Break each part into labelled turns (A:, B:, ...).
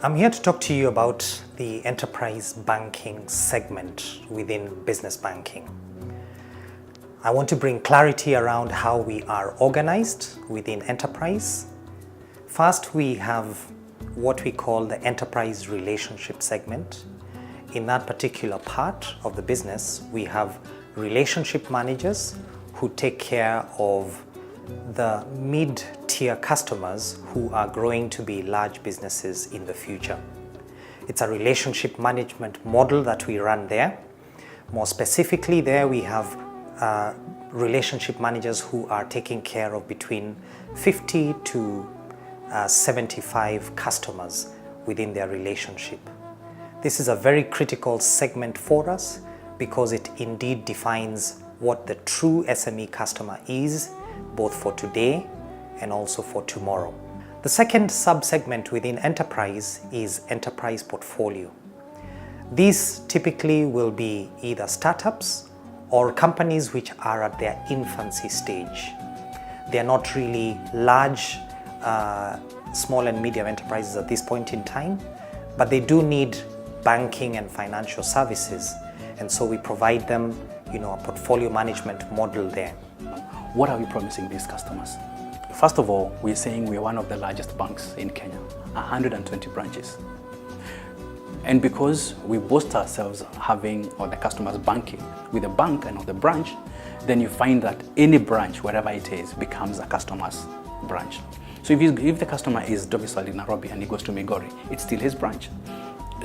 A: I'm here to talk to you about the enterprise banking segment within business banking. I want to bring clarity around how we are organized within enterprise. First, we have what we call the enterprise relationship segment. In that particular part of the business, we have relationship managers who take care of the mid-tier customers who are growing to be large businesses in the future. It's a relationship management model that we run there. More specifically, there we have relationship managers who are taking care of between 50 to 75 customers within their relationship. This is a very critical segment for us because it indeed defines what the true SME customer is, both for today and also for tomorrow. The second sub-segment within enterprise is enterprise portfolio. These typically will be either startups or companies which are at their infancy stage. They are not really large, small and medium enterprises at this point in time, but they do need banking and financial services. And so we provide them, a portfolio management model there.
B: What are we promising these customers? First of all, we're saying we're one of the largest banks in Kenya, 120 branches. And because we boast ourselves having, or the customers banking with a bank and not the branch, then you find that any branch, wherever it is, becomes a customer's branch. So if the customer is domiciled in Nairobi and he goes to Migori, it's still his branch.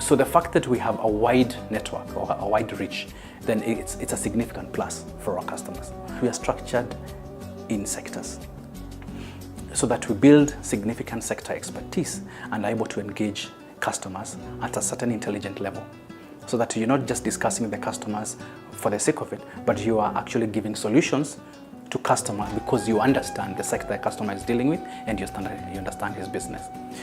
B: So the fact that we have a wide network or a wide reach, then it's a significant plus for our customers. We are structured in sectors so that we build significant sector expertise and are able to engage customers at a certain intelligent level, so that you're not just discussing with the customers for the sake of it, but you are actually giving solutions to customers because you understand the sector the customer is dealing with and you understand his business.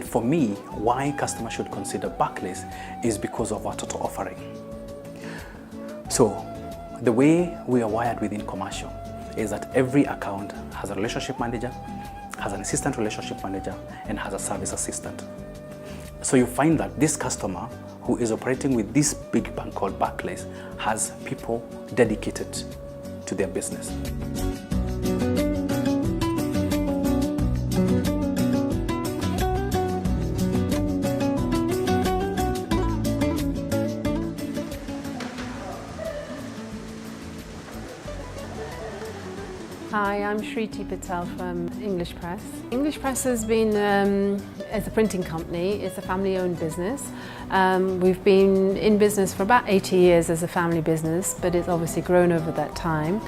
B: For me, why customers should consider Barclays is because of our total offering. So the way we are wired within commercial is that every account has a relationship manager, has an assistant relationship manager, and has a service assistant. So you find that this customer who is operating with this big bank called Barclays has people dedicated to their business.
C: Hi, I'm Shriti Patel from English Press. English Press has been, as a printing company, it's a family-owned business. We've been in business for about 80 years as a family business, but it's obviously grown over that time.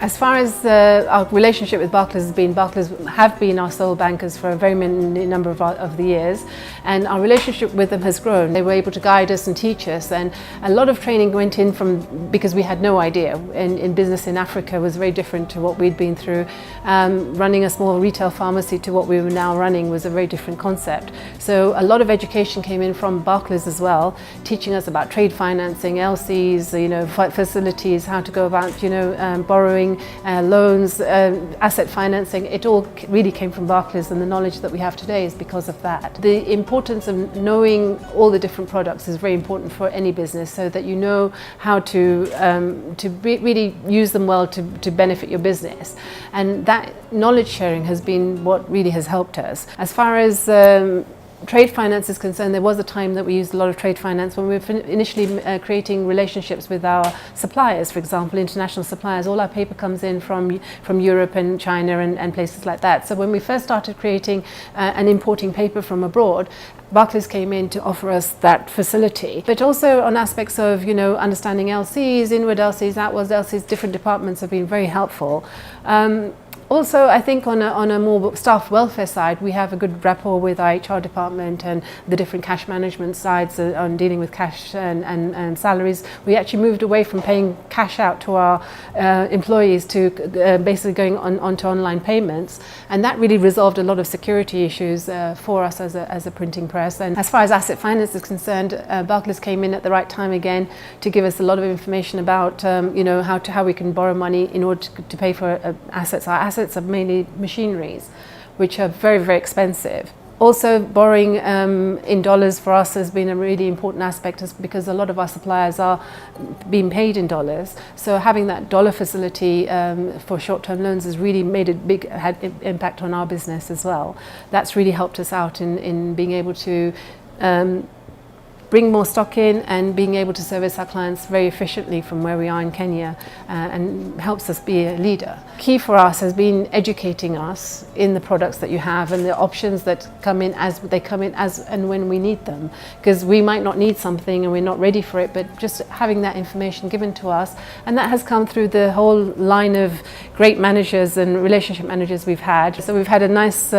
C: As far as our relationship with Barclays has been, Barclays have been our sole bankers for a very many number of the years, and our relationship with them has grown. They were able to guide us and teach us, and a lot of training went in because we had no idea. In business in Africa was very different to what we'd been through. Running a small retail pharmacy to what we were now running was a very different concept. So a lot of education came in from Barclays as well, teaching us about trade financing, LCs, facilities, how to go about, borrowing, loans, asset financing. It all really came from Barclays, and the knowledge that we have today is because of that. The importance of knowing all the different products is very important for any business, so that you know how to really use them well to benefit your business. And that knowledge sharing has been what really has helped us. As far as trade finance is concerned, there was a time that we used a lot of trade finance when we were initially creating relationships with our suppliers, for example, international suppliers. All our paper comes in from Europe and China and places like that. So when we first started creating and importing paper from abroad, Barclays came in to offer us that facility, but also on aspects of, understanding LCs, inward LCs, outward LCs, different departments have been very helpful. Also, I think on a more staff welfare side, we have a good rapport with our HR department and the different cash management sides on dealing with cash and salaries. We actually moved away from paying cash out to our employees to basically going onto online payments, and that really resolved a lot of security issues for us as a printing press. And as far as asset finance is concerned, Barclays came in at the right time again to give us a lot of information about how we can borrow money in order to pay for assets. Our assets are mainly machineries. which are very, very expensive. Also, borrowing in dollars for us has been a really important aspect because a lot of our suppliers are being paid in dollars. So having that dollar facility for short-term loans has really made had impact on our business as well. That's really helped us out in being able to bring more stock in and being able to service our clients very efficiently from where we are in Kenya, and helps us be a leader. Key for us has been educating us in the products that you have and the options that come in as and when we need them, because we might not need something and we're not ready for it, but just having that information given to us, and that has come through the whole line of great managers and relationship managers we've had. So we've had a nice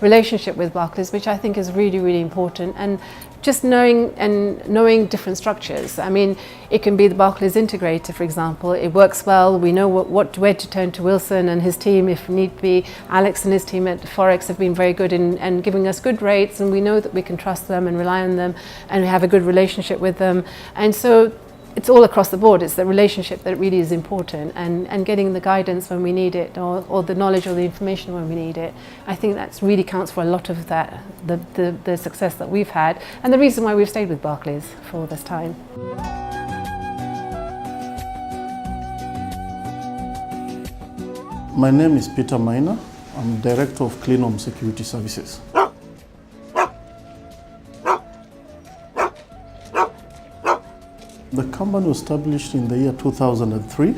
C: relationship with Barclays, which I think is really, really important, and just knowing different structures. I mean, it can be the Barclays integrator, for example. It works well. We know where to turn to Wilson and his team if need be. Alex and his team at Forex have been very good in giving us good rates, and we know that we can trust them and rely on them, and we have a good relationship with them. And so it's all across the board. It's the relationship that really is important, and getting the guidance when we need it, or the knowledge or the information when we need it. I think that really counts for a lot of that, the success that we've had, and the reason why we've stayed with Barclays for all this time.
D: My name is Peter Maina. I'm Director of Clean Home Security Services. The company was established in the year 2003,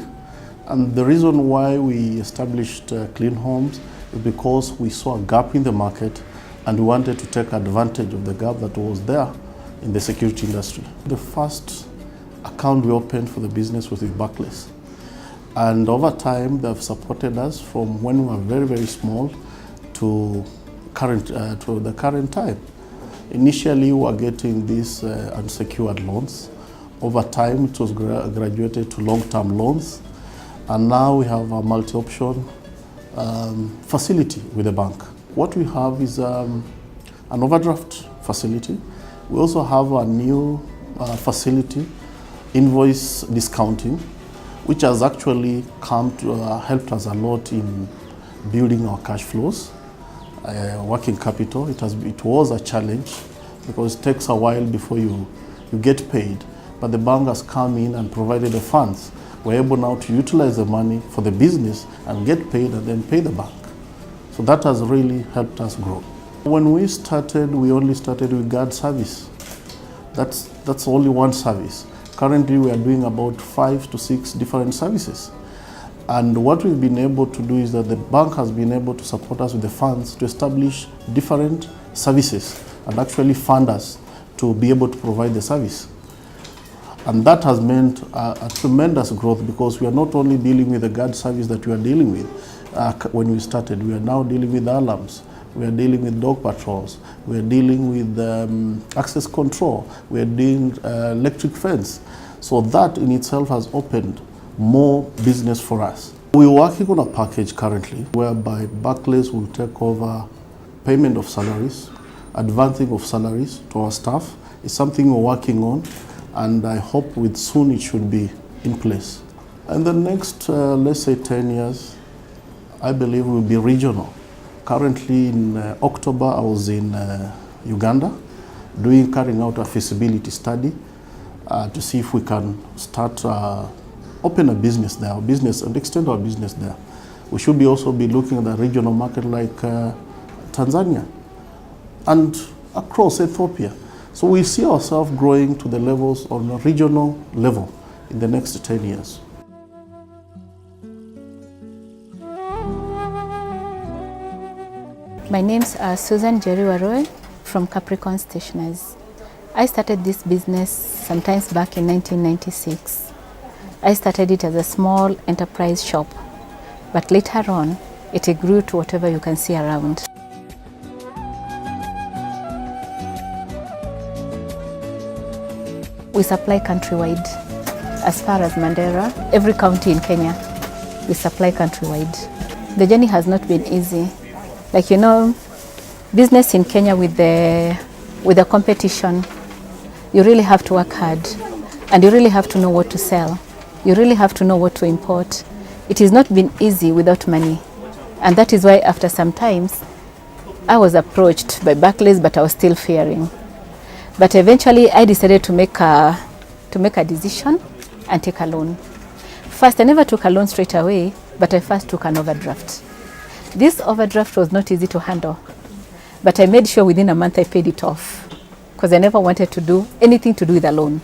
D: and the reason why we established Clean Homes is because we saw a gap in the market and we wanted to take advantage of the gap that was there in the security industry. The first account we opened for the business was with Barclays, and over time they've supported us from when we were very, very small to the current time. Initially we were getting these unsecured loans. Over time, it was graduated to long-term loans, and now we have a multi-option facility with the bank. What we have is an overdraft facility. We also have a new facility, invoice discounting, which has actually come to helped us a lot in building our cash flows, working capital. It was a challenge because it takes a while before you get paid. But the bank has come in and provided the funds. We're able now to utilize the money for the business and get paid and then pay the bank. So that has really helped us grow. When we started, we only started with guard service. That's only one service. Currently, we are doing about 5 to 6 different services. And what we've been able to do is that the bank has been able to support us with the funds to establish different services and actually fund us to be able to provide the service. And that has meant a tremendous growth, because we are not only dealing with the guard service that we are dealing with when we started. We are now dealing with alarms, we are dealing with dog patrols, we are dealing with access control, we are doing electric fence. So that in itself has opened more business for us. We're working on a package currently whereby Barclays will take over payment of salaries, advancing of salaries to our staff. It's something we're working on, and I hope with soon it should be in place. In the next, let's say 10 years, I believe we'll be regional. Currently in October, I was in Uganda carrying out a feasibility study to see if we can start open a business there, and extend our business there. We should also be looking at a regional market like Tanzania and across Ethiopia. So we see ourselves growing to the levels on a regional level in the next 10 years.
E: My name's Susan Jeriwaroy from Capricorn Stationers. I started this business sometimes back in 1996. I started it as a small enterprise shop, but later on it grew to whatever you can see around. We supply countrywide. As far as Mandera, every county in Kenya, we supply countrywide. The journey has not been easy. Like, you know, business in Kenya with the competition, you really have to work hard, and you really have to know what to sell. You really have to know what to import. It has not been easy without money. And that is why after some times, I was approached by Barclays, but I was still fearing. But eventually I decided to make a decision and take a loan. First, I never took a loan straight away, but I first took an overdraft. This overdraft was not easy to handle, but I made sure within a month I paid it off because I never wanted to do anything to do with a loan.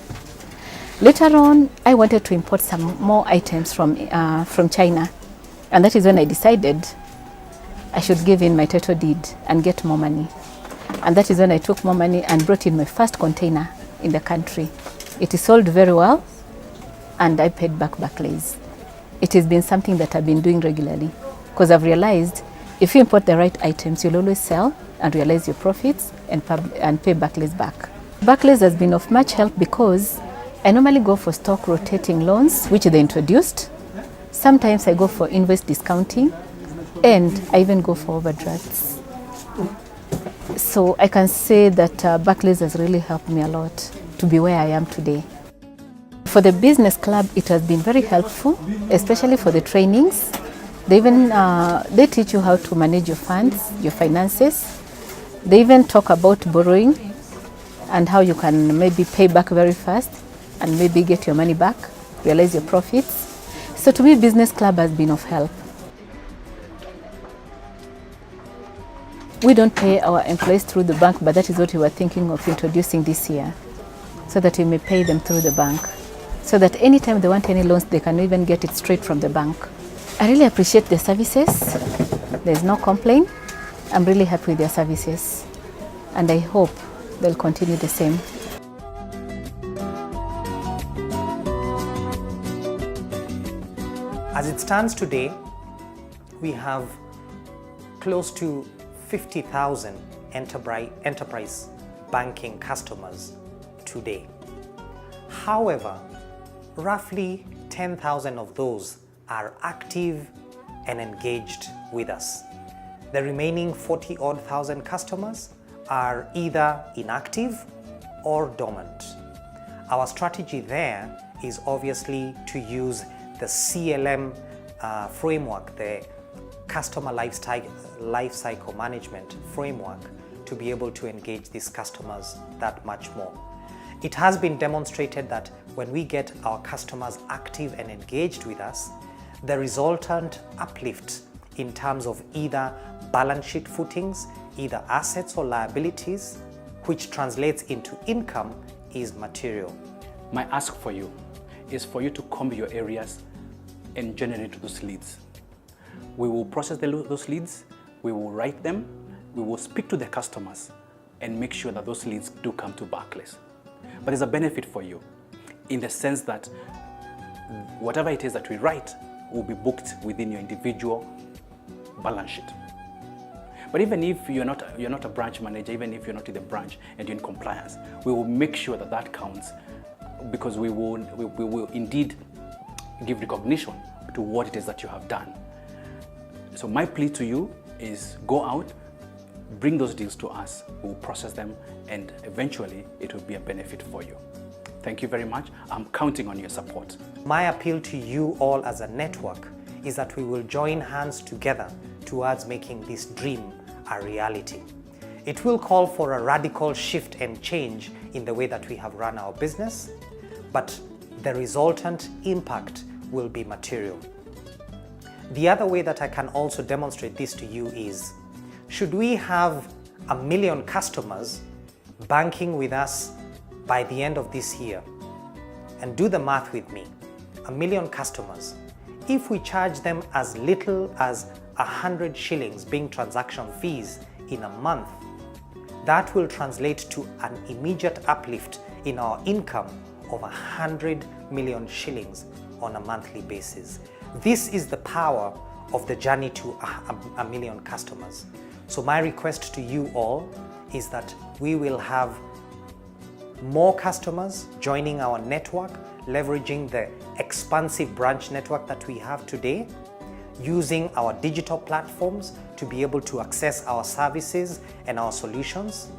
E: Later on, I wanted to import some more items from China, and that is when I decided I should give in my title deed and get more money. And that is when I took more money and brought in my first container in the country. It is sold very well, and I paid back Barclays. It has been something that I've been doing regularly because I've realized if you import the right items, you'll always sell and realize your profits and pay Barclays back. Barclays has been of much help because I normally go for stock rotating loans, which they introduced. Sometimes I go for invoice discounting, and I even go for overdrafts. So I can say that Barclays has really helped me a lot to be where I am today. For the business club, it has been very helpful, especially for the trainings. They even they teach you how to manage your funds, your finances. They even talk about borrowing and how you can maybe pay back very fast and maybe get your money back, realize your profits. So to me, business club has been of help. We don't pay our employees through the bank, but that is what we were thinking of introducing this year, so that we may pay them through the bank, so that anytime they want any loans, they can even get it straight from the bank. I really appreciate their services. There's no complaint. I'm really happy with their services, and I hope they'll continue the same.
A: As it stands today, we have close to 50,000 enterprise banking customers today. However, roughly 10,000 of those are active and engaged with us. The remaining 40-odd thousand customers are either inactive or dormant. Our strategy there is obviously to use the CLM framework, the Customer Lifecycle Management framework, to be able to engage these customers that much more. It has been demonstrated that when we get our customers active and engaged with us, the resultant uplift in terms of either balance sheet footings, either assets or liabilities, which translates into income, is material.
B: My ask for you is for you to comb your areas and generate those leads. We will process those leads, we will write them, we will speak to the customers and make sure that those leads do come to Barclays. But there's a benefit for you in the sense that whatever it is that we write will be booked within your individual balance sheet. But even if you're not a branch manager, even if you're not in the branch and you're in compliance, we will make sure that that counts, because we will indeed give recognition to what it is that you have done. So my plea to you is go out, bring those deals to us, we will process them, and eventually it will be a benefit for you. Thank you very much. I'm counting on your support.
A: My appeal to you all as a network is that we will join hands together towards making this dream a reality. It will call for a radical shift and change in the way that we have run our business, but the resultant impact will be material. The other way that I can also demonstrate this to you is, should we have 1 million customers banking with us by the end of this year, and do the math with me, 1 million customers, if we charge them as little as 100 shillings being transaction fees in a month, that will translate to an immediate uplift in our income of 100 million shillings on a monthly basis. This is the power of the journey to 1 million customers. So my request to you all is that we will have more customers joining our network, leveraging the expansive branch network that we have today, using our digital platforms to be able to access our services and our solutions.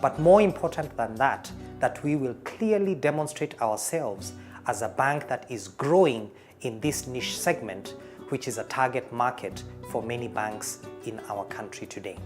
A: But more important than that, that we will clearly demonstrate ourselves as a bank that is growing in this niche segment, which is a target market for many banks in our country today.